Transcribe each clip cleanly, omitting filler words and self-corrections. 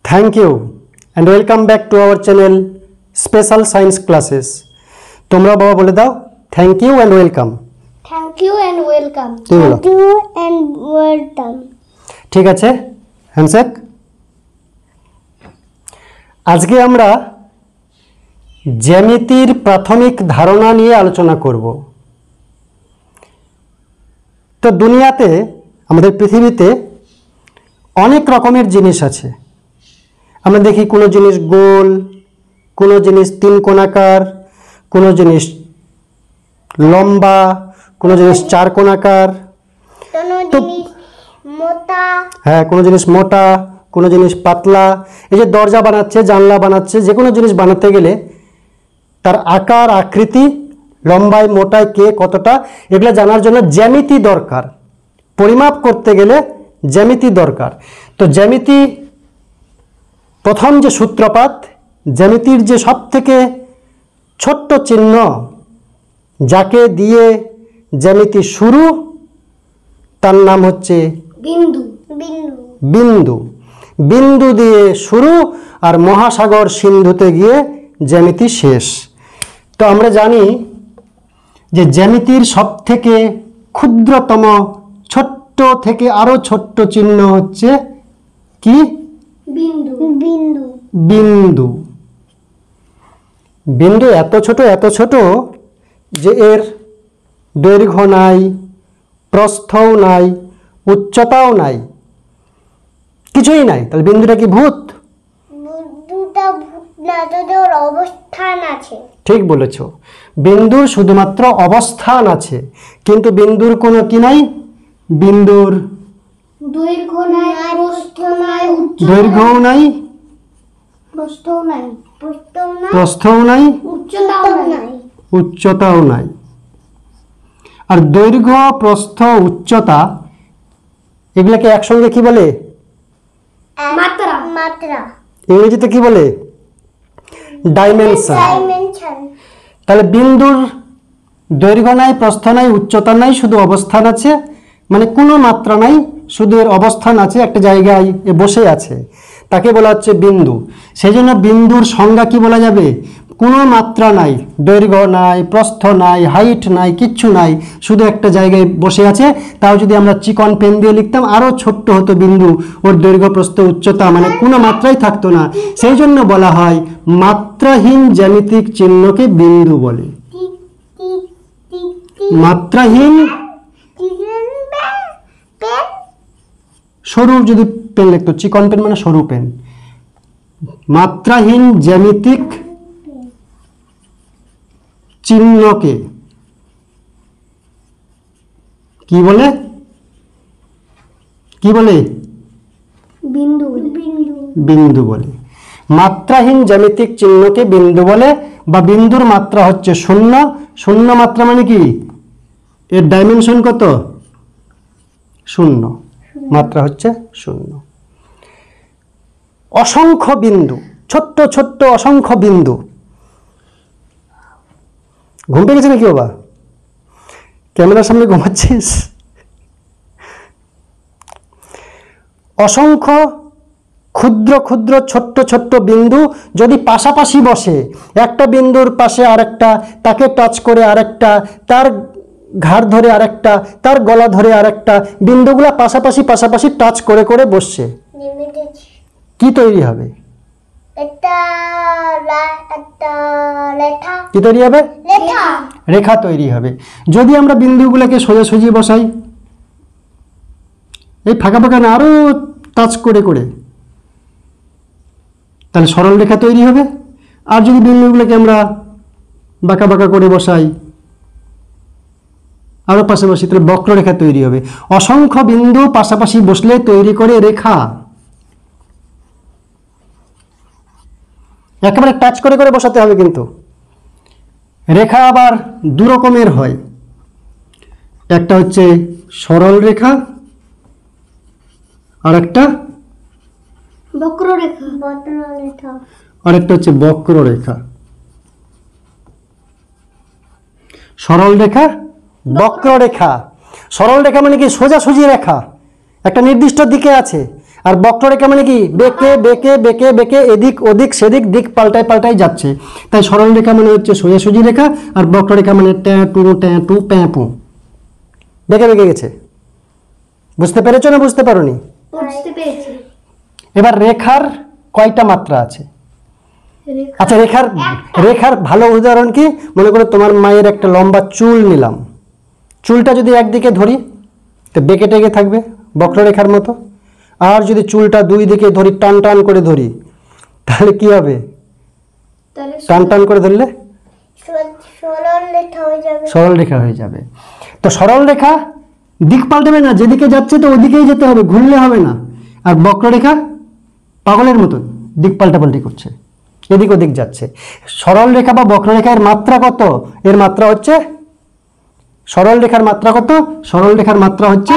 Thank you and welcome back to our channel Special Science Classes. তোমরা বাবা বলে দাও thank you and welcome. Thank you and welcome. Thank you and welcome. ঠিক আছে handshake. আজকে আমরা জ্যামিতির প্রাথমিক ধারণা নিয়ে আলোচনা করব। তো দুনিয়াতে আমাদের পৃথিবীতে অনেক রকমের জিনিস আছে। আমরা দেখি কোনো জিনিস গোল, কোনো জিনিস তিন কোণাকার, কোনো জিনিস লম্বা, কোনো জিনিস চার কোণাকার, হ্যাঁ কোনো জিনিস মোটা, কোনো জিনিস পাতলা। এই যে দরজা বানাচ্ছে, জানলা বানাচ্ছে, যে কোনো জিনিস বানাতে গেলে তার আকার আকৃতি, লম্বায় মোটায় কে কতটা, এগুলো জানার জন্য জ্যামিতি দরকার। পরিমাপ করতে গেলে জ্যামিতি দরকার। তো জ্যামিতি প্রথম যে সূত্রপাত, জ্যামিতির যে সবথেকে ছোট্ট চিহ্ন যাকে দিয়ে জ্যামিতি শুরু, তার নাম হচ্ছে বিন্দু। বিন্দু। বিন্দু দিয়ে শুরু আর মহাসাগর সিন্ধুতে গিয়ে জ্যামিতি শেষ। তো আমরা জানি যে জ্যামিতির সবথেকে ক্ষুদ্রতম ছোট্ট থেকে আরো ছোট্ট চিহ্ন হচ্ছে কি? বিন্দু। বিন্দু। বিন্দু এত ছোট যে এর দৈর্ঘ্য নাই, প্রস্থও নাই, উচ্চতাও নাই, কিছুই নাই। তাহলে বিন্দুটা কি ভূত? বিন্দুটা ভূত না, তাদের অবস্থান আছে। ঠিক বলেছ, বিন্দুর শুধুমাত্র অবস্থান আছে, কিন্তু বিন্দুর কোনো কি নাই? বিন্দুর দৈর্ঘ্য নাই, প্রস্থ নাই, দৈর্ঘ্যও নাই, প্রস্থও নাই, প্রস্থও নাই, উচ্চতাও নাই। উচ্চতাও নাই। আর দৈর্ঘ্য, প্রস্থ, উচ্চতা এগুলাকে একসঙ্গে কি বলে? মাত্রা। ইংরেজিতে কি বলে? ডাইমেনশন। তাহলে বিন্দুর দৈর্ঘ্য নাই, প্রস্থ নাই, উচ্চতা নাই, শুধু অবস্থান আছে। মানে কোনো মাত্রা নাই, শুধু এর অবস্থান আছে, একটা জায়গায় এ বসে আছে, তাকে বলা হচ্ছে বিন্দু। সেই জন্য বিন্দুর সংজ্ঞা কি বলা যাবে? কোনো মাত্রা নাই, দৈর্ঘ্য নাই, প্রস্থ নাই, হাইট নাই, কিচ্ছু নাই, শুধু একটা জায়গায় বসে আছে। তাও যদি আমরা চিকন পেন দিয়ে লিখতাম আরও ছোট্ট হতো বিন্দু, ওর দৈর্ঘ্য প্রস্থ উচ্চতা মানে কোনো মাত্রাই থাকতো না। সেই জন্য বলা হয় মাত্রাহীন জ্যামিতিক চিহ্নকে বিন্দু বলে। মাত্রাহীন সরু যদি পেন লিখতো, চিকন পেন মানে সরু পেন। মাত্রাহীন জ্যামিতিক চিহ্নকে কি বলে? কি বলে? বিন্দু। বিন্দু বলে। মাত্রাহীন জ্যামিতিক চিহ্নকে বিন্দু বলে, বা বিন্দুর মাত্রা হচ্ছে শূন্য। শূন্য মাত্রা মানে কি? এর ডাইমেনশন কত? শূন্য। মাত্রা হচ্ছে শূন্য। অসংখ্য বিন্দু, ছোট্ট ছোট্ট অসংখ্য বিন্দু। ঘুম পেয়ে গেছে নাকি বাবা? ক্যামেরার সামনে ঘুমাচ্ছিস? অসংখ্য ক্ষুদ্র ক্ষুদ্র ছোট্ট ছোট্ট বিন্দু যদি পাশাপাশি বসে, একটা বিন্দুর পাশে আরেকটা, তাকে টাচ করে আরেকটা, তার ঘাড় ধরে আরেকটা, তার গলা ধরে আরেকটা, বিন্দুগুলা পাশাপাশি পাশাপাশি টাচ করে করে বসছে, কি তৈরি হবে? কি তৈরি হবে? রেখা তৈরি হবে। যদি আমরা বিন্দুগুলোকে সোজাসুজি বসাই, এই ফাঁকা ফাঁকা না, আরো টাচ করে করে, তাহলে সরল রেখা তৈরি হবে। আর যদি বিন্দুগুলোকে আমরা বাঁকা বাঁকা করে বসাই, আরো পাশাপাশি, তাহলে বক্ররেখা তৈরি হবে। অসংখ্য বিন্দু পাশাপাশি বসলে তৈরি করে রেখা। একেবারে টাচ করে করে বসাতে হবে। কিন্তু রেখা আবার দু রকমের হয়। একটা হচ্ছে সরল রেখা, আর একটা বক্ররেখা। আরেকটা হচ্ছে বক্ররেখা। সরল রেখা, বক্ররেখা। সরল রেখা মানে কি? সোজাসুজি রেখা, একটা নির্দিষ্ট দিকে আছে। আর বক্ররেখা মানে কি বেঁকে বেঁকে বেঁকে বেঁকে এদিক ওদিক সেদিক দিক পাল্টায় পাল্টায় যাচ্ছে। তাই সরল রেখা মানে হচ্ছে সোজাসুজি রেখা, আর বক্ররেখা মানে ট্যাঁ টু প্যাঁ পু, বেঁকে বেঁকে গেছে। বুঝতে পেরেছো না বুঝতে পারোনি? বুঝতে পেরেছি। এবার রেখার কয়টা মাত্রা আছে? আচ্ছা, রেখার ভালো উদাহরণ কি? মনে করো তোমার মায়ের একটা লম্বা চুল নিলাম, চুলটা যদি একদিকে ধরি তো বেঁকে টেকে থাকবে বক্ররেখার মতো, আর যদি চুলটা দুই দিকে ধরি টান টান করে ধরি তাহলে কি হবে? তাহলে টান টান করে ধরলে সরল রেখা হয়ে যাবে। সরল রেখা হয়ে যাবে। তো সরল রেখা দিক পাল্টাবে না, যেদিকে যাচ্ছে তো ওদিকেই যেতে হবে, ঘুরলে হবে না। আর বক্ররেখা পাগলের মতন দিক পাল্টাপাল্টি করছে, এদিক ওদিক যাচ্ছে। সরল রেখা বা বক্ররেখার মাত্রা কত? এর মাত্রা হচ্ছে, সরল রেখার মাত্রা কত? সরল রেখার মাত্রা হচ্ছে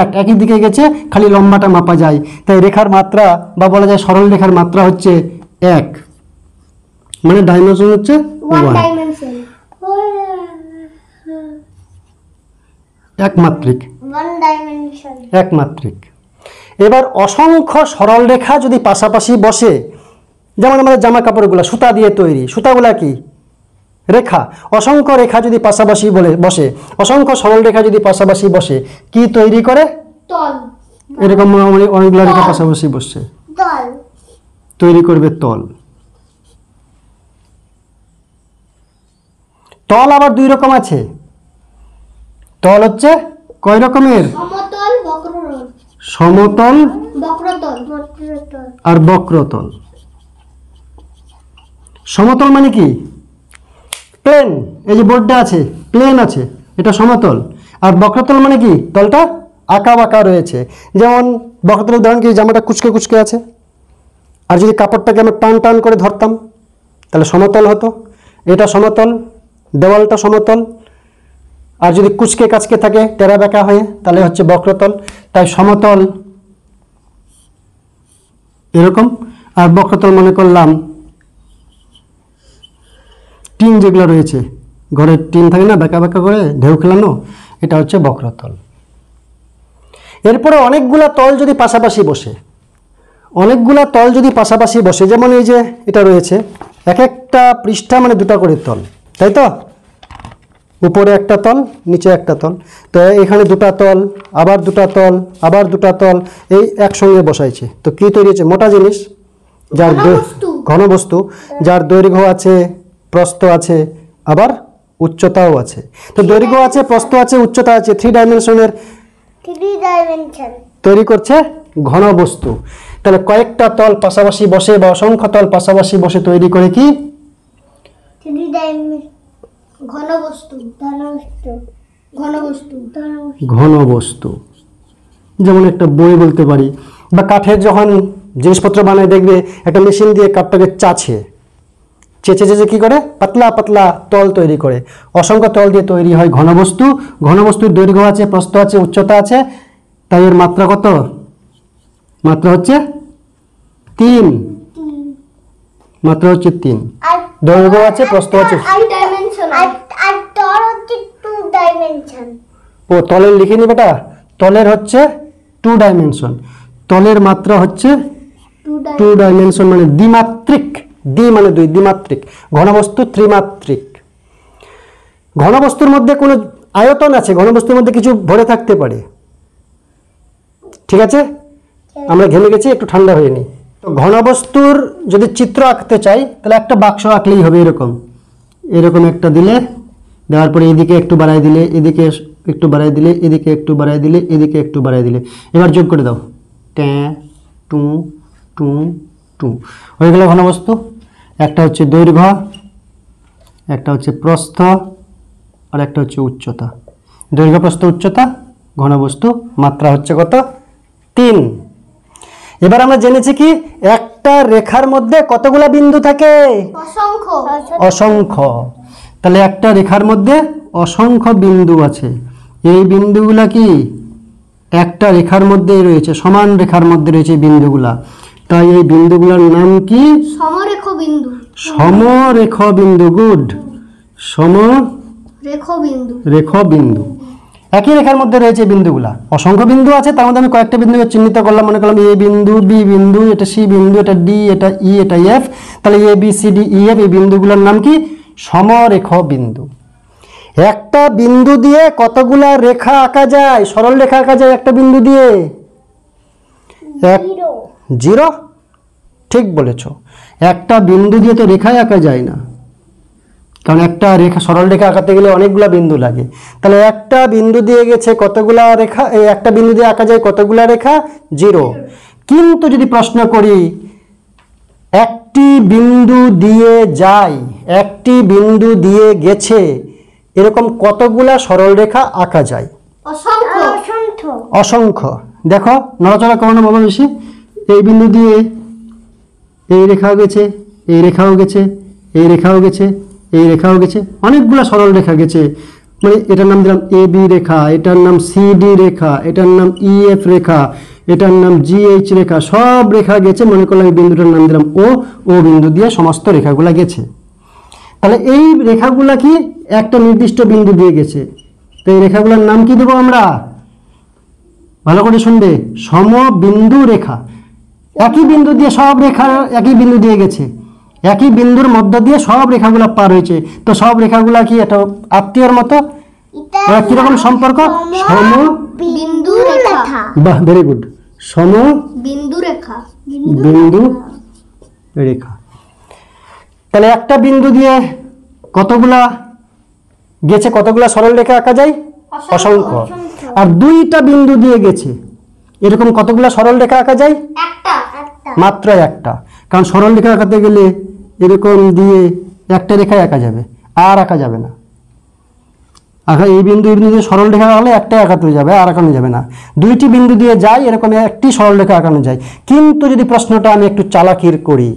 এক, একই দিকে গেছে, খালি লম্বাটা মাপা যায়। তাই রেখার মাত্রা বা বলা যায় সরল রেখার মাত্রা হচ্ছে এক, মানে ডাইমেনশন হচ্ছে ওয়ান 1, ডাইমেনশন। একমাত্রিক। One dimension. একমাত্রিক। এবার অসংখ্য সরল রেখা যদি পাশাপাশি বসে, যেমন আমাদের জামা কাপড়গুলো সুতা দিয়ে তৈরি, সুতাগুলা কি রেখা। অসংখ্য রেখা যদি পাশাপাশি বসে, অসংখ্য সরল রেখা যদি পাশাপাশি বসে, কি তৈরি করে? তল। এরকম অনেকগুলো রেখা পাশাপাশি বসছে, তল তৈরি করবে তল। তল আবার দুই রকম আছে। তল হচ্ছে কয় রকমের? সমতল, বক্রতল। সমতল বক্রতল। বক্রতল। আর বক্রতল। সমতল মানে কি? প্লেন, এই যে বোর্ডটা আছে প্লেন আছে, এটা সমতল। আর বক্রতল মানে কি? তলটা আঁকা বাঁকা রয়েছে। যেমন বক্রতল উদাহরণ কি? জামাটা কুচকে কুচকে আছে, আর যদি কাপড়টাকে আমরা টান টান করে ধরতাম তাহলে সমতল হতো। এটা সমতল, দেওয়ালটা সমতল। আর যদি কুচকে কাচকে থাকে টেরা বেঁকা হয়ে তাহলে হচ্ছে বক্রতল। তাই সমতল এরকম, আর বক্রতল মনে করলাম টিন যেগুলো রয়েছে, ঘরের টিন থাকে না বেঁকা বেঁকা করে ঢেউ খেলানো, এটা হচ্ছে বক্রতল। এরপরে অনেকগুলা তল যদি পাশাপাশি বসে, অনেকগুলা তল যদি পাশাপাশি বসে, যেমন এই যে এটা রয়েছে, এক একটা পৃষ্ঠা মানে দুটা করে তল, তাই তো? উপরে একটা তল, নিচে একটা তল। তো এখানে দুটা তল, আবার দুটা তল, আবার দুটা তল, এই একসঙ্গে বসাইছে। তো কি তৈরি হচ্ছে? মোটা জিনিস, যার ঘনবস্তু, যার দৈর্ঘ্য আছে, প্রস্থ আছে, আবার উচ্চতাও আছে। তো দৈর্ঘ্য আছে, প্রস্থ আছে, উচ্চতা আছে, 3 ডাইমেনশনের 3 ডাইমেনশন তৈরি করছে ঘনবস্তু। তাহলে কয়েকটা তল পাশাপাশি বসে বা অসংখ্য তল পাশাপাশি বসে তৈরি করে কি? 3 ডাইমেনশন ঘনবস্তু। ঘনবস্তু। ঘনবস্তু। যেমন একটা বই বলতে পারি, বা কাঠের যখন জিনিসপত্র বানায় দেখবে একটা মেশিন দিয়ে কাঠটাকে চেঁচে চেঁচে কি করে? পাতলা পাতলা তল তৈরি করে। অসংখ্য তল দিয়ে তৈরি হয় ঘনবস্তু। ঘনবস্তুর দৈর্ঘ্য আছে, প্রস্থ আছে, উচ্চতা আছে। তাই এর মাত্রা কত? মাত্রা হচ্ছে 3। মাত্রা হচ্ছে 3। দৈর্ঘ্য আছে, প্রস্থ আছে। আর ডাইমেনশন। আর তল হচ্ছে 2 ডাইমেনশন। ও তলের লিখে নি বেটা, তলের হচ্ছে 2 ডাইমেনশন। তলের মাত্রা হচ্ছে 2 ডাইমেনশন, মানে দ্বিমাত্রিক। দ্বি মানে 2, দ্বিমাত্রিক। ঘনবস্তু ত্রিমাত্রিক। ঘনবস্তুর মধ্যে কোনো আয়তন আছে, ঘনবস্তুর মধ্যে কিছু ভরে থাকতে পারে, ঠিক আছে? আমরা ঘেমে গেছি, একটু ঠান্ডা হয়ে নি। তো ঘনবস্তুর যদি চিত্র আঁকতে চাই তাহলে একটা বাক্স আঁকলেই হবে। এরকম এরকম একটা দিলে, দেওয়ার পরে এদিকে একটু বাড়াই দিলে, এদিকে একটু বাড়াই দিলে, এদিকে একটু বাড়াই দিলে, এদিকে একটু বাড়াই দিলে, এবার যোগ করে দাও, ট্যাঁ টু টু টু, হয়ে গেল ঘনবস্তু। একটা হচ্ছে দৈর্ঘ্য, একটা হচ্ছে প্রস্থ, আর একটা হচ্ছে উচ্চতা। দৈর্ঘ্য, প্রস্থ, উচ্চতা, ঘনবস্তু। মাত্রা হচ্ছে কত? 3। এবার আমরা জেনেছি কি একটা রেখার মধ্যে কতগুলা বিন্দু থাকে? অসংখ্য। অসংখ্য। তাহলে একটা রেখার মধ্যে অসংখ্য বিন্দু আছে। এই বিন্দুগুলা কি একটা রেখার মধ্যে রয়েছে, সমান রেখার মধ্যে রয়েছে এই বিন্দুগুলা। তাই এই বিন্দুগুলোর নাম কি? সমরেখ বিন্দু। সমরেখ বিন্দু। গুড, সমরেখ বিন্দু। বিন্দু। একই রেখার মধ্যে রয়েছে বিন্দুগুলা, অসংখ্য বিন্দু আছে, তার মধ্যে আমি কয়েকটা বিন্দুকে চিহ্নিত করলাম, মনে করলাম এ বিন্দু, বি বিন্দু, এটা সি বিন্দু, এটা ডি, এটা ই, এটা এফ। তাহলে A B C D E F এই বিন্দুগুলোর নাম কি? সমরেখ বিন্দু। একটা বিন্দু দিয়ে কতগুলা রেখা আঁকা যায়? সরল রেখা আঁকা যায় একটা বিন্দু দিয়ে? জিরো। জিরো, ঠিক বলেছ। একটা বিন্দু দিয়ে তো রেখাই আঁকা যায় না, কারণ একটা রেখা, সরল রেখা আঁকাতে গেলে অনেকগুলা বিন্দু লাগে। তাহলে একটা বিন্দু দিয়ে গেছে কতগুলা রেখা, একটা বিন্দু দিয়ে আঁকা যায় কতগুলা রেখা? জিরো। কিন্তু যদি প্রশ্ন করি একটি বিন্দু দিয়ে যায়, একটি বিন্দু দিয়ে গেছে, এরকম কতগুলা সরল রেখা আঁকা যায়? অসংখ্য। অসংখ্য। অসংখ্য। দেখো নড়াচড়া করো না বাবা বেশি। এই বিন্দু দিয়ে এই রেখাও গেছে, এই রেখাও গেছে, এই রেখাও গেছে, এই রেখাও গেছে, অনেকগুলো সরল রেখা গেছে। মানে এটার নাম দিলাম এ বি রেখা, এটার নাম সি ডি রেখা, এটার নাম ই এফ রেখা, এটার নাম জি এইচ রেখা, সব রেখা গেছে। মনে করলাম এই বিন্দুটার নাম দিলাম ও, ও বিন্দু দিয়ে সমস্ত রেখাগুলা গেছে। তাহলে এই রেখাগুলা কি একটা নির্দিষ্ট বিন্দু দিয়ে গেছে, তো এই রেখাগুলোর নাম কি দেবো আমরা? ভালো করে শুনবে, সমবিন্দু রেখা। একই বিন্দু দিয়ে সব রেখা একই বিন্দু দিয়ে গেছে, একই বিন্দুর মধ্য দিয়ে সব রেখাগুলো পার হয়েছে, তো সব রেখাগুলা কি একটা আত্মীয়র মতো? এটা কিরকম সম্পর্ক? সম বিন্দু রেখা। বাহ, ভেরি গুড, সম বিন্দু রেখা। বিন্দু রেখা। তাহলে একটা বিন্দু দিয়ে কতগুলা গেছে, কতগুলা সরল রেখা আঁকা যায়? অসংখ্য। আর দুইটা বিন্দু দিয়ে গেছে, এরকম কতগুলা সরল রেখা আঁকা যায়? একটা। মাত্র একটা। কারণ সরল রেখা আঁকাতে গেলে এরকম দিয়ে একটা রেখায় আঁকা যাবে, আর আঁকা যাবে না। এই বিন্দু দিয়ে সরল রেখা আঁকলে একটা আঁকাতে যাবে, আর আঁকানো যাবে না। দুইটি বিন্দু দিয়ে যায়, এরকম একটি সরল রেখা আঁকানো যায়। কিন্তু যদি প্রশ্নটা আমি একটু চালাকির করি,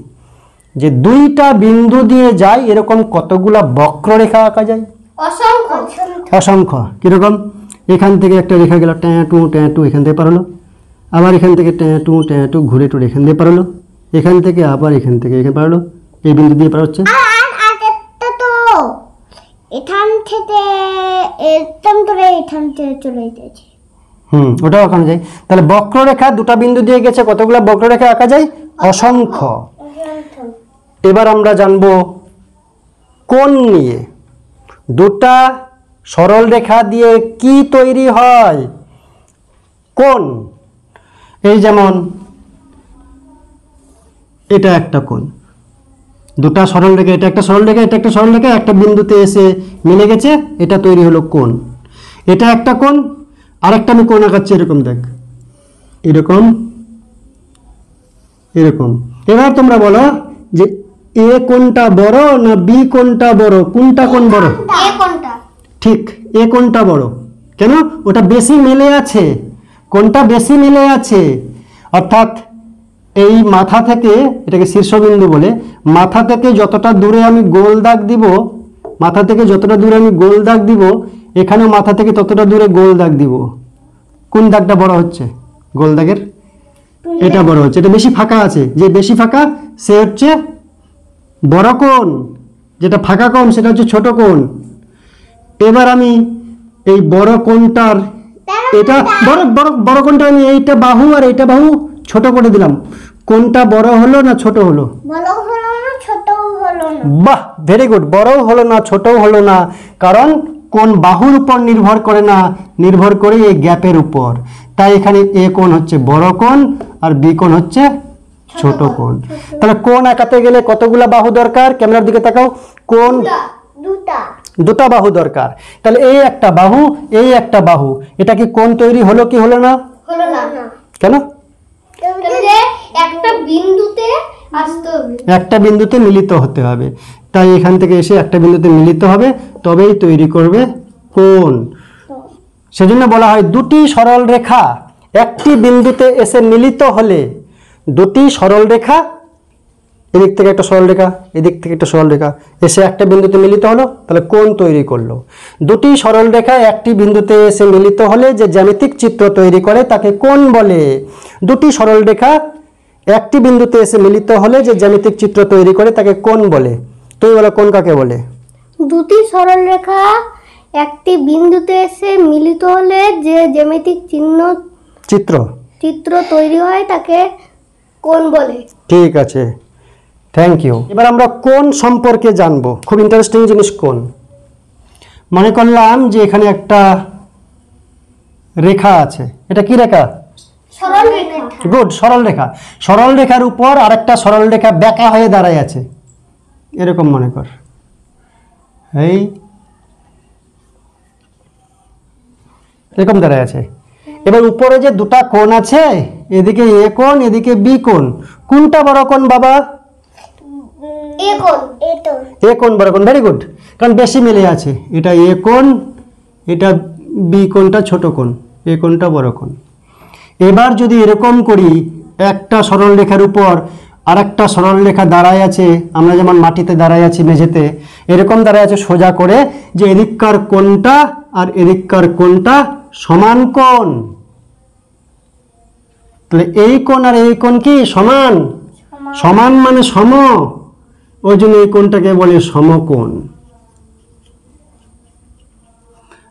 যে দুইটা বিন্দু দিয়ে যায় এরকম কতগুলা বক্ররেখা আঁকা যায়? অসংখ্য। অসংখ্য। কিরকম? এখান থেকে একটা রেখা গেল ট্যাঁ টু এখান থেকে পার হলো, আবার এখান থেকে ট্যাঁ টু ঘুরে টুরে এখান দিয়ে পার হলো, এখান থেকে আবার এখান থেকে এখানে পার হলো, এই বিন্দু দিয়ে পার হচ্ছে। আরেকটা তো এখান থেকে এখান থেকে চলে যাচ্ছে। ওটাও আঁকানো যায়। তাহলে বক্ররেখা দুটা বিন্দু দিয়ে গেছে, কতগুলা বক্ররেখা আঁকা যায়? অসংখ্য। এবার আমরা জানবো কোণ নিয়ে। দুটা সরল রেখা দিয়ে কি তৈরি হয়? কোণ। এই যেমন এটা একটা কোণ, দুটা সরল রেখা, এটা একটা সরল রেখা, এটা একটা সরল রেখা, একটা বিন্দুতে এসে মিলে গেছে, এটা তৈরি হলো কোণ। এটা একটা কোণ, আরেকটা আমি কোণ আঁকাচ্ছি, এরকম দেখ, এরকম এরকম। এবার তোমরা বলো যে এ কোণটা বড় না বি কোণটা বড়, কোনটা কোণ বড়? এ কোনটা? ঠিক, এ কোণটা বড়। কেন? ওটা বেশি মিলে আছে, কোণটা বেশি মিলে আছে। অর্থাৎ এই মাথা থেকে, এটাকে শীর্ষবিন্দু বলে, মাথা থেকে যতটা দূরে আমি গোল দাগ দিব, মাথা থেকে যতটা দূরে আমি গোল দাগ দিব, এখানেও মাথা থেকে ততটা দূরে গোল দাগ দিব। কোন দাগটা বড় হচ্ছে? গোল দাগের এটা বড় হচ্ছে, এটা বেশি ফাঁকা আছে। যে বেশি ফাঁকা সে হচ্ছে বড় কোণ, যেটা ফাঁকা কম সেটা হচ্ছে ছোট কোণ। এবার আমি এই বড় কোণটার, এটা বড় বড় বড় কোণটা আমি এইটা বাহু আর এইটা বাহু ছোট করে দিলাম, কোনটা বড় হলো না ছোট হলো? বড় হলো না, ছোট হলো না। বাহ, ভেরি গুড। বড়ও হলো না ছোটও হলো না, কারণ কোন বাহুর উপর নির্ভর করে না, নির্ভর করে এই গ্যাপের উপর। তাই এখানে এ কোণ হচ্ছে বড় কোণ আর বি কোণ হচ্ছে ছোট কোণ। তাহলে কোণ আঁকাতে গেলে কতগুলা বাহু দরকার? ক্যামেরার দিকে তাকাও। কোণ দুটা বাহু দরকার। তাহলে এই একটা বাহু, এই একটা বাহু, এটা কি কোণ তৈরি হলো কি হলো না? হলো না। কেন? একটা বিন্দুতে আসতে হবে, একটা বিন্দুতে মিলিত হতে হবে। তাই এখান থেকে এসে একটা বিন্দুতে মিলিত হবে, তবেই তৈরি করবে কোণ। সেজন্য বলা হয় দুটি সরল রেখা একটি বিন্দুতে এসে মিলিত হলে, দুটি সরল রেখা, এদিক থেকে একটা সরল রেখা, এদিক থেকে একটা সরল রেখা এসে একটা বিন্দুতে মিলিত হলো, তাহলে কোণ তৈরি করলো। দুটি সরল রেখা একটি বিন্দুতে এসে মিলিত হলে যে জ্যামিতিক চিত্র তৈরি করে তাকে কোণ বলে। দুটি সরল রেখা একটি বিন্দুতে এসে মিলিত হলে যে জ্যামিতিক চিত্র তৈরি করে তাকে কোণ বলে। তুমি বলো কোণ কাকে বলে? দুটি সরল রেখা একটি বিন্দুতে এসে মিলিত হলে যে জ্যামিতিক চিত্র তৈরি হয় তাকে কোণ বলে। ঠিক আছে, থ্যাংক ইউ। এবার আমরা কোণ সম্পর্কে জানবো। খুব ইন্টারেস্টিং জিনিস কোণ। মনে করলাম যে এখানে একটা রেখা আছে। এটা কি রেখা? সরল রেখা। গুড, সরল রেখা। সরল রেখার উপর আরেকটা সরল রেখা বেঁকা হয়ে দাঁড়ায় আছে, এরকম মনে কর। এই এরকম দাঁড়ায় আছে। এবার উপরে যে দুটা কোণ আছে, এদিকে এ কোণ, এদিকে বি কোণ, কোনটা বড় কোণ বাবা? এ কোণ, এ তো এ কোণ বড় কোণ। ভেরি গুড, কারণ বেশি মিলে আছে। এটা এ কোণ, এটা বি কোণটা ছোট কোণ, এ কোণটা বড় কোণ। এবার যদি এরকম করি, একটা সরল রেখার উপর আর একটা সরল রেখা দাঁড়ায় আছে, আমরা যেমন মাটিতে দাঁড়ায় আছি মেঝেতে, এরকম দাঁড়ায় আছে সোজা করে, যে এদিককার কোণটা আর এদিককার কোণটা সমান কোণ। তাহলে এই কোণ আর এই কোণ কি সমান? সমান মানে সম, ওই জন্য এই কোণটাকে বলে সমকোণ।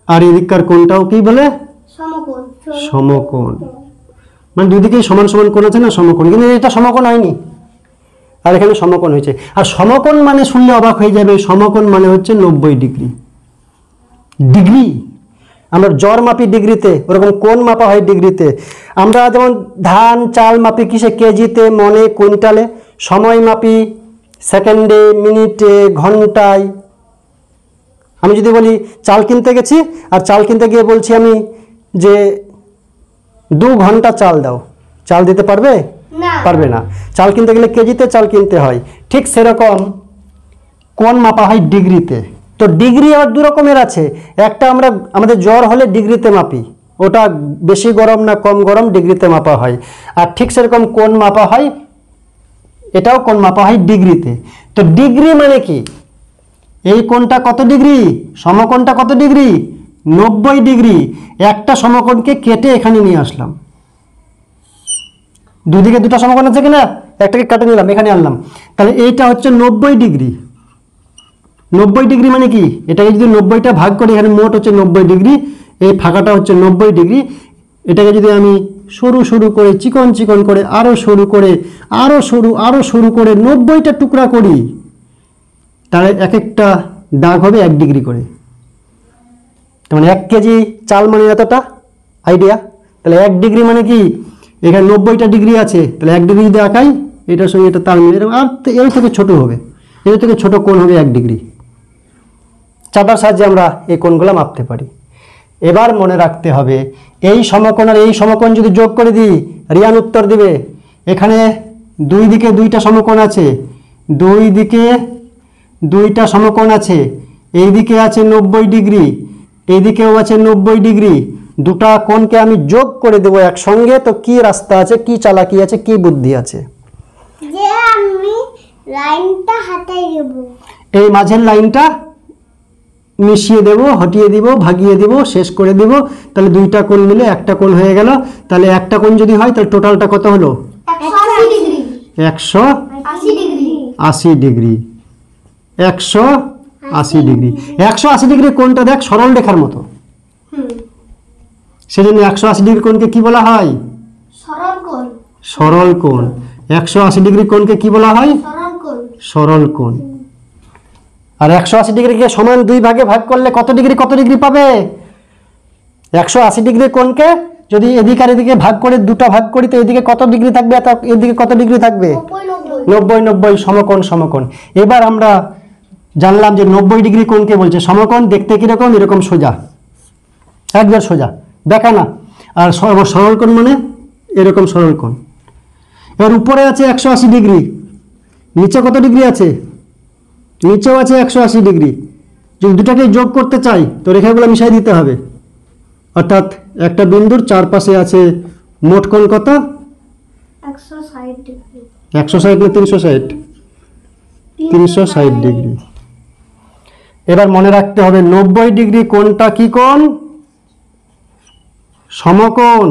আর এদিককার কোণটাও কি বলে? সমকোণ। সমকোণ। মানে দুদিকেই সমান সমান কোণ আছে না, সমকোণ। কিন্তু এটা সমকোণ হয়নি, আর এখানে সমকোণ হয়েছে। আর সমকোণ মানে শুনলে অবাক হয়ে যাবে, সমকোণ মানে হচ্ছে 90 ডিগ্রি। ডিগ্রি আমরা জ্বর মাপি ডিগ্রিতে, ওরকম কোণ মাপা হয় ডিগ্রিতে। আমরা যেমন ধান চাল মাপি কিসে? কেজিতে, মনে, কুইন্টালে। সময় মাপি সেকেন্ডে, মিনিটে, ঘন্টায়। আমি যদি বলি চাল কিনতে গেছি, আর চাল কিনতে গিয়ে বলছি আমি যে 2 ঘন্টা চাল দাও, চাল দিতে পারবে? পারবে না। চাল কিনতে গেলে কেজিতে চাল কিনতে হয়। ঠিক সেরকম কোণ মাপা হয় ডিগ্রিতে। তো ডিগ্রি আবার 2 রকমের আছে। একটা আমরা আমাদের জ্বর হলে ডিগ্রিতে মাপি, ওটা বেশি গরম না কম গরম ডিগ্রিতে মাপা হয়। আর ঠিক সেরকম কোণ মাপা হয়, এটাও কোণ মাপা হয় ডিগ্রিতে। তো ডিগ্রি মানে কি? এই কোণটা কত ডিগ্রি? সমকোণটা কত ডিগ্রি? 90 ডিগ্রি। একটা সমকোণকে কেটে এখানে নিয়ে আসলাম। দুদিকে দুটো সমকোণ আছে কিনা, একটাকে কেটে নিলাম, এখানে আনলাম। তাহলে এইটা হচ্ছে 90 ডিগ্রি। 90 ডিগ্রি মানে কি? এটাকে যদি 90টা ভাগ করি, এখানে মোট হচ্ছে 90 ডিগ্রি, এই ফাঁকাটা হচ্ছে 90 ডিগ্রি। এটাকে যদি আমি সরু সরু করে, চিকন চিকন করে, আরও সরু করে, আরও সরু করে 90টা টুকরা করি, তাহলে এক একটা দাগ হবে 1 ডিগ্রি করে। তার মানে 1 কেজি চাল মানে এতটা, আইডিয়া? তাহলে 1 ডিগ্রি মানে কি? এখানে 90টা ডিগ্রি আছে, তাহলে 1 ডিগ্রি যদি আঁকাই, এটার সঙ্গে এটা তাল মিলে, আর এর থেকে ছোট হবে, এর থেকে ছোট কোণ হবে 1 ডিগ্রি। চাঁদার সাহায্যে আমরা এই কোণগুলো মাপতে পারি। এবার মনে রাখতে হবে, এই সমকোণ আর এই সমকোণ যদি যোগ করে দিই, রিয়ান উত্তর দিবে। এখানে 2 দিকে 2টা সমকোণ আছে, 2 দিকে 2টা সমকোণ আছে, এই দিকে আছে 90 ডিগ্রি, এইদিকেও আছে 90 ডিগ্রি। দুটা কোণকে আমি যোগ করে দেবো একসঙ্গে, তো কি রাস্তা আছে, কি চালাকি আছে, কি বুদ্ধি আছে? যে আমি লাইনটা হাতাই দেব, এই মাঝের লাইনটা মিশিয়ে দেব, হটিয়ে দিব, ভাগিয়ে দিব, শেষ করে দিব। তাহলে 2টা কোণ মিলে একটা কোণ হয়ে গেল। তাহলে একটা কোণ যদি হয়, তাহলে টোটালটা কত হলো? 180 degree. 180 degree. 80 degree. 180 degree. 180 degree কোণটা দেখ সরল রেখার মতো, সেজন্য 180 ডিগ্রি কোণকে কি বলা হয়? সরল কোণ। সরল কোণ। 180 ডিগ্রি কোণকে কি বলা হয়? সরল কোণ। সরল কোণ। আর 180 ডিগ্রিকে সমান 2 ভাগে ভাগ করলে কত ডিগ্রি কত ডিগ্রি পাবে? 180 ডিগ্রি কোণকে যদি এদিক আর এদিকে ভাগ করে, দুটো ভাগ করি, তো এদিকে কত ডিগ্রি থাকবে, এদিকে কত ডিগ্রি থাকবে? 90 90। সমকোণ সমকোণ। এবার আমরা জানলাম যে 90 ডিগ্রি কোণকে বলছে সমকোণ। দেখতে কিরকম? এরকম সোজা, একবার সোজা, দেখা না। আর সরল কোণ মানে এরকম সরল কোণ। এবার উপরে আছে 180 ডিগ্রি, নিচে কত ডিগ্রি আছে? নিচেও আছে 180 ডিগ্রি। যদি দুটাকে যোগ করতে চাই, তো রেখাগুলো মিশাই দিতে হবে। অর্থাৎ একটা বিন্দুর চারপাশে আছে মোট কোণ কত? 160 ডিগ্রি। 160 না 360? 360 ডিগ্রি। এবার মনে রাখতে হবে 90 ডিগ্রি কোণটা কি কোণ? সমকোণ।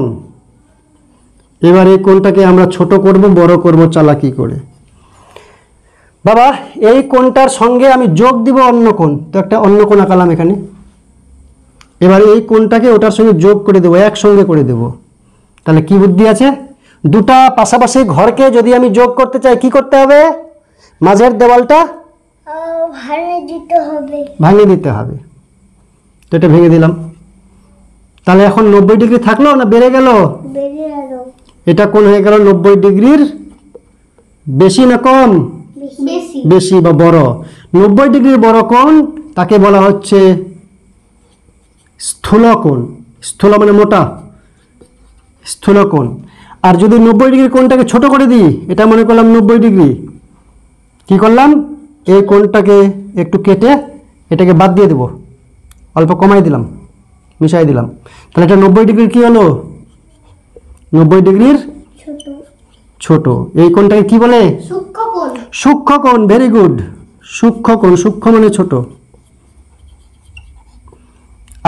এবার এই কোণটাকে আমরা ছোট করব, বড় করব চালাকি করে। বাবা, এই কোণটার সঙ্গে আমি যোগ দিব অন্য কোণ, তো একটা অন্য কোণ আঁকালাম এখানে। এবার এই কোণটাকে ওটার সঙ্গে যোগ করে দেবো, একসঙ্গে করে দেবো। তাহলে কি বুদ্ধি আছে? দুটা পাশাপাশি ঘরকে যদি আমি যোগ করতে চাই কি করতে হবে? মাঝের দেওয়ালটা ভাঙে দিতে হবে। ভাঙিয়ে দিতে হবে। তো এটা ভেঙে দিলাম। তাহলে এখন 90 ডিগ্রি থাকলো না বেড়ে গেল? বেরিয়ে এলো। এটা কোণ হয়ে গেল 90 ডিগ্রির বেশি না কম? বেশি। বেশি বা বড়। 90 ডিগ্রির বড় কোণ তাকে বলা হচ্ছে স্থূল কোণ। স্থূল মানে মোটা, স্থূল কোণ। আর যদি 90 ডিগ্রির কোণটাকে ছোট করে দিই, এটা মনে করলাম 90 ডিগ্রি, কি করলাম? এই কোণটাকে একটু কেটে এটাকে বাদ দিয়ে দেব, অল্প কমাই দিলাম, মিশাই দিলাম। তাহলে এটা 90 ডিগ্রির কি হলো? 90 ডিগ্রির ছোট। ছোট। এই কোণটাকে কি বলে? সূক্ষ্মকোণ। সূক্ষ্মকোণ। Very good. সূক্ষ্মকোণ। সূক্ষ্ম মানে ছোট।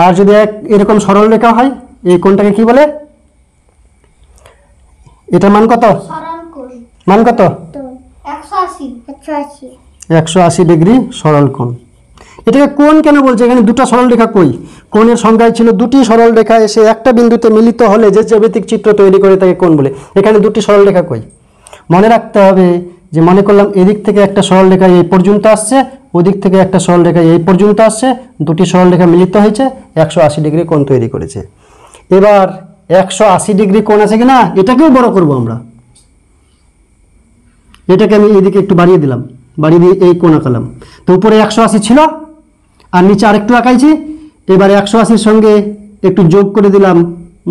আর যদি এরকম সরল রেখা হয়, এই কোণটাকে কি বলে? এটা মান কত? সরল কোণ। মান কত? তো 180। 180। 180 ডিগ্রি সরল কোণ। এটাকে কোণ কেন বলছে? এখানে দুটো সরল রেখা কই? কোণের সংখ্যায় ছিল দুটি সরল রেখা এসে একটা বিন্দুতে মিলিত হলে যে জ্যামিতিক চিত্র তৈরি করে তাকে কোণ বলে। এখানে দুটি সরল রেখা কই? মনে রাখতে হবে যে মনে করলাম এদিক থেকে একটা সরল রেখা এই পর্যন্ত আসছে, ওদিক থেকে একটা সরল রেখা এই পর্যন্ত আসছে, দুটি সরল রেখা মিলিত হয়েছে, 180 ডিগ্রি কোণ তৈরি করেছে। এবার 180 ডিগ্রি কোণ আছে কিনা এটাকেও বড় করব আমরা। এটাকে আমি এদিকে একটু বাড়িয়ে দিলাম, বাড়িয়ে দিয়ে এই কোণ আঁকালাম। তো উপরে 180 ছিল আর নিচে আরেকটু আঁকাইছি। এবারে 180-র সঙ্গে একটু যোগ করে দিলাম,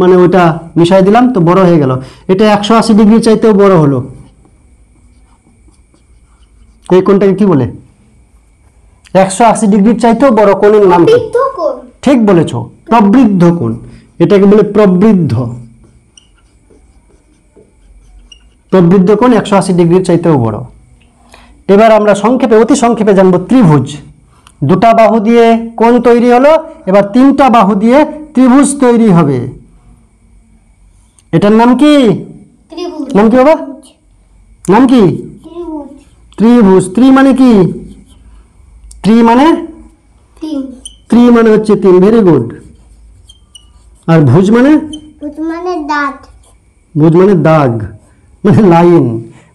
মানে ওটা মিশাই দিলাম, তো বড় হয়ে গেল। এটা 180 ডিগ্রি চাইতেও বড় হলো। এই কোণটাকে কি বলে? 180 ডিগ্রির চাইতেও বড় কোণের নাম কি? প্রবৃদ্ধকোণ। ঠিক বলেছো, প্রবৃদ্ধ কোণ। এটাকে বলে প্রবৃদ্ধ। প্রবৃদ্ধ কোণ 180 ডিগ্রির চাইতেও বড়। এবার আমরা সংক্ষেপে, অতি সংক্ষেপে জানবো ত্রিভুজ। দুটা বাহু দিয়ে কোণ তৈরি হলো, এবার তিনটা বাহু দিয়ে ত্রিভুজ তৈরি হবে। এটার নাম কি? ত্রিভুজ। নাম কি বাবা? নাম কি? ত্রিভুজ। ত্রিভুজ। ত্রি মানে কি? ত্রি মানে? 3। ত্রি মানে হচ্ছে 3। Very good. আর ভুজ মানে? ভূত মানে দাঁত। ভুজ মানে দাগ, মানে লাইন,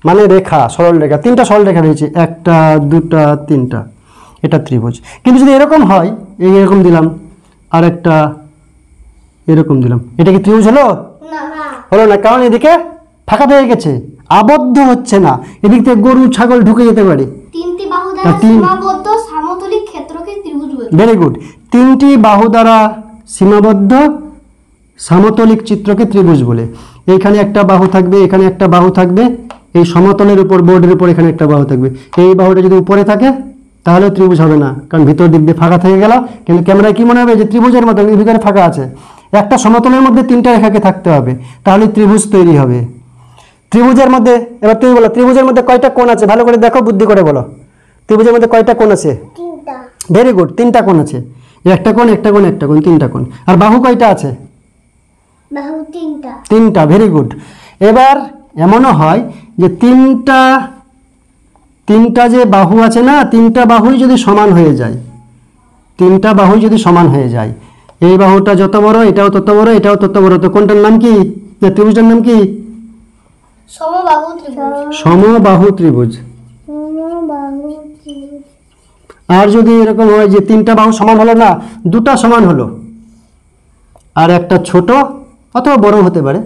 মানে রেখা, সরল রেখা। তিনটা সরল রেখা রয়েছে, একটা দুটা তিনটা, এটা ত্রিভুজ। কিন্তু যদি এরকম হয়, এই এরকম দিলাম, আর একটা এরকম দিলাম, এটা কি ত্রিভুজ হলো? না। হলো না, কারণ এদিকে ফাঁকা হয়ে গেছে, আবদ্ধ হচ্ছে না। এদিক থেকে গরু ছাগল ঢুকে যেতে পারে। তিনটি বাহু দ্বারা সীমাবদ্ধ সমতলিক ক্ষেত্রকে ত্রিভুজ বলে। Very good. তিনটি বাহু দ্বারা সীমাবদ্ধ সমতলিক চিত্রকে ত্রিভুজ বলে। এইখানে একটা বাহু থাকবে, এখানে একটা বাহু থাকবে, এই সমতলের উপর, বোর্ডের উপর এখানে একটা বাহু থাকবে। এই বাহুটা যদি উপরে থাকে তাহলে ত্রিভুজ হবে না, কারণ ভিতর দিক দিয়ে ফাঁকা থেকে গেল। কিন্তু ক্যামেরায় কি মনে হবে যে ত্রিভুজের মতো ভিতরে ফাঁকা আছে। একটা সমতলের মধ্যে তিনটা রেখাকে থাকতে হবে, তাহলে ত্রিভুজ তৈরি হবে। ত্রিভুজের মধ্যে, এবার তুমি বলো ত্রিভুজের মধ্যে কয়টা কোণ আছে? ভালো করে দেখো, বুদ্ধি করে বলো। ত্রিভুজের মধ্যে কয়টা কোণ আছে? 3টা। Very good. 3টা কোণ আছে। একটা কোণ, একটা কোণ, একটা কোণ, 3টা কোণ। আর বাহু কয়টা আছে? বাহু 3টা। 3টা। Very good. এবার এমনও হয় যে তিনটা যে বাহু আছে না, 3টা বাহুই যদি সমান হয়ে যায়, 3টা বাহুই যদি সমান হয়ে যায়, এই বাহুটা যত বড়, এটাও তত বড়, এটাও তত বড়, তো কোনটার নাম কি? না, ত্রিভুজটার নাম কি? সমবাহু ত্রিভুজ। সমবাহু ত্রিভুজ। সমবাহু ত্রিভুজ। আর যদি এরকম হয় যে 3টা বাহু সমান হলো না, 2টা সমান হলো, আর একটা ছোট অথবা বড় হতে পারে,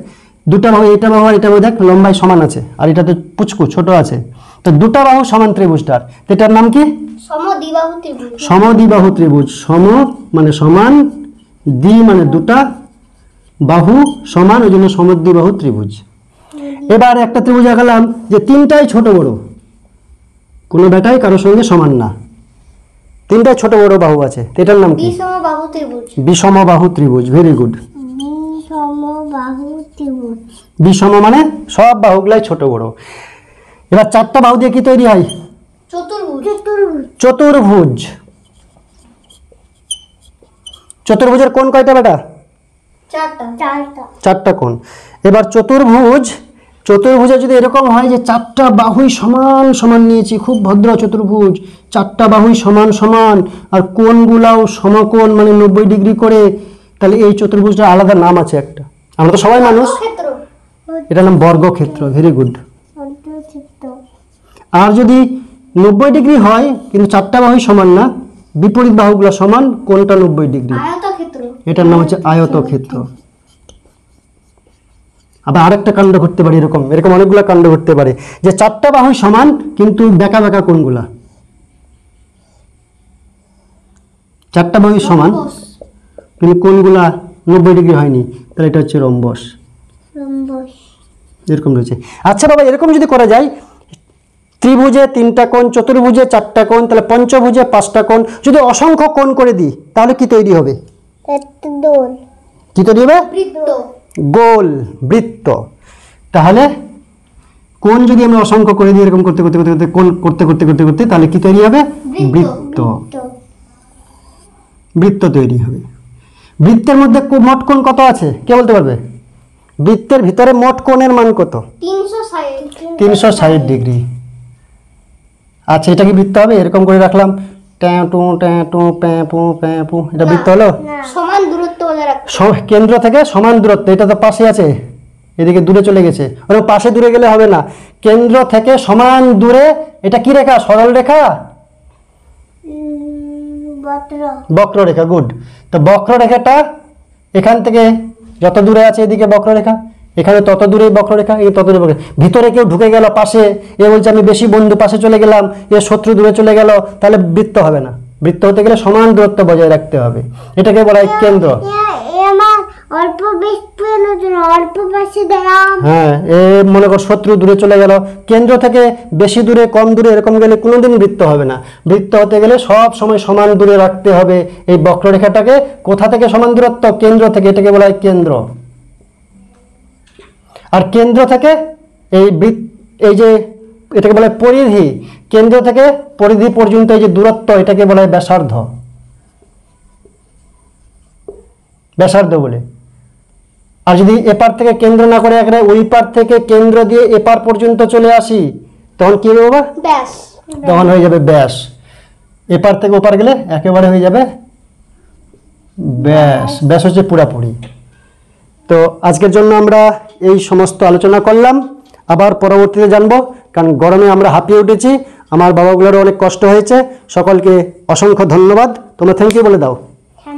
2টা বাহু, এটা বাহু আর এটা বাহু দেখ লম্বায় সমান আছে, আর এটা তো পুচকু ছোট আছে, তো 2টা বাহু সমান ত্রিভুজটার, এটার নাম কি? সমদ্বিবাহু ত্রিভুজ। সমদ্বিবাহু ত্রিভুজ। সম মানে সমান, দ্বি মানে 2টা, বাহু সমান, ওই জন্য সমদ্বিবাহু ত্রিভুজ। এবার একটা ত্রিভুজ আঁকালাম যে 3টাই ছোট বড়, কোনো বেটাই কারোর সঙ্গে সমান না, 3টাই ছোট বড় বাহু আছে, এটার নাম কি? বিষমবাহু ত্রিভুজ। বিষমবাহু ত্রিভুজ। Very good. সমবাহু ত্রিভুজ। বিষম মানে সব বাহুগুলাই ছোট বড়। এবার 4টা বাহু দিয়ে কি তৈরি হয়? চতুর্ভুজ। চতুর্ভুজ। চতুর্ভুজের কোণ কয়টা বেটা? 4টা। 4টা কোণ। এবার চতুর্ভুজে যদি এরকম হয় যে 4টা বাহুই সমান সমান নিয়েছি, খুব ভদ্র চতুর্ভুজ, 4টা বাহুই সমান সমান, আর কোণগুলাও সমকোণ, মানে 90 ডিগ্রি করে, তাহলে এই চতুর্ভুজটার আলাদা নাম আছে একটা, আমরা তো সবাই মানুষ, ক্ষেত্র। এটার নাম বর্গক্ষেত্র। Very good. অর্ধচিত্র। আর যদি 90 ডিগ্রি হয় কিন্তু চারটা বাহু সমান না, বিপরীত বাহুগুলো সমান, কোনটা 90 ডিগ্রি? আয়তক্ষেত্র। এটার নাম হচ্ছে আয়তক্ষেত্র। আবার আরেকটা কাণ্ড করতে পারে, এরকম এরকম অনেকগুলো কাণ্ড করতে পারে যে চারটা বাহু সমান কিন্তু বেঁকা বেঁকা কোনগুলা? চারটা বাহু সমান রম্বস। কিন্তু কোনগুলা 90 ডিগ্রি হয়নি, তাহলে এটা হচ্ছে রম্বস। রম্বস। এরকম রয়েছে। আচ্ছা বাবা, এরকম যদি করা যায়, ত্রিভুজে 3টা কোণ, চতুর্ভুজে 4টা কোণ, তাহলে পঞ্চভুজে 5টা কোণ, যদি অসংখ্য কোণ করে দিই তাহলে কি তৈরি হবে? একটা দোল। কি তৈরি হবে? বৃত্ত। গোল, বৃত্ত। তাহলে কোণ যদি আমরা অসংখ্য করে দিই, এরকম করতে করতে করতে করতে কোণ করতে করতে করতে করতে, তাহলে কি তৈরি হবে? বৃত্ত। তো বৃত্ত তৈরি হবে। বৃত্তের মধ্যে মোট কোণ কত আছে কে বলতে পারবে? বৃত্তের ভিতরে মোট কোণের মান কত? 360। 360 ডিগ্রি। আচ্ছা, এটা কি বৃত্ত হবে? এরকম করে রাখলাম, ট্যাঁ টু ট্যাঁ টু প্যাঁ পু প্যাঁ পু, এটা বৃত্ত হলো? সমান দূরত্ব বজায় রাখতে। কেন্দ্র থেকে সমান দূরত্ব, এটা তো পাশে আছে, এদিকে দূরে চলে গেছে, ওরকম পাশে দূরে গেলে হবে না, কেন্দ্র থেকে সমান দূরে। এটা কি রেখা? সরল রেখা, বত্র। বক্ররেখা। গুড। তো বক্ররেখাটা এখান থেকে যত দূরে আছে এদিকে বক্ররেখা, এখানে তত দূরে বক্ররেখা, এই তত দূরে বক্ররেখা। ভিতরে কেউ ঢুকে গেল পাশে, এ বলছে আমি বেশি বন্ধু পাশে চলে গেলাম, এ শত্রু দূরে চলে গেল, তাহলে বৃত্ত হবে না। বৃত্ত হতে গেলে সমান দূরত্ব বজায় রাখতে হবে, এটাকে বলা হয় কেন্দ্র। আমার অল্প বিস্তীর্ণের জন্য অল্প পাশে দিলাম। হ্যাঁ, এ মনে কর শত্রু দূরে চলে গেল, কেন্দ্র থেকে বেশি দূরে কম দূরে এরকম গেলে কোনোদিন বৃত্ত হবে না। বৃত্ত হতে গেলে সব সময় সমান দূরে রাখতে হবে এই বক্ররেখাটাকে। কোথা থেকে সমান দূরত্ব? কেন্দ্র থেকে, এটাকে বলা হয় কেন্দ্র। আর কেন্দ্র থেকে এই যে এটাকে বলা হয় পরিধি, কেন্দ্র থেকে পরিধি পর্যন্ত এই যে দূরত্ব, এটাকে বলা হয় ব্যাসার্ধ। ব্যাসার্ধ বলে। আর যদি এপার থেকে কেন্দ্র না করে একেবারে ওই পার থেকে কেন্দ্র দিয়ে এপার পর্যন্ত চলে আসি, তখন কি হবে বাবা? ব্যাস। তখন হয়ে যাবে ব্যাস। এপার থেকে ওপার গেলে একেবারে হয়ে যাবে ব্যাস। ব্যাস হচ্ছে পুরাপুরি। তো আজকের জন্য আমরা এই সমস্ত আলোচনা করলাম, আবার পরবর্তীতে জানবো, কারণ গরমে আমরা হাঁপিয়ে উঠেছি, আমার বাবাগুলোরও অনেক কষ্ট হয়েছে। সকলকে অসংখ্য ধন্যবাদ। তোমরা থ্যাংক ইউ বলে দাও।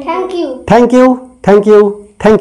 Thank you. Thank you, thank you.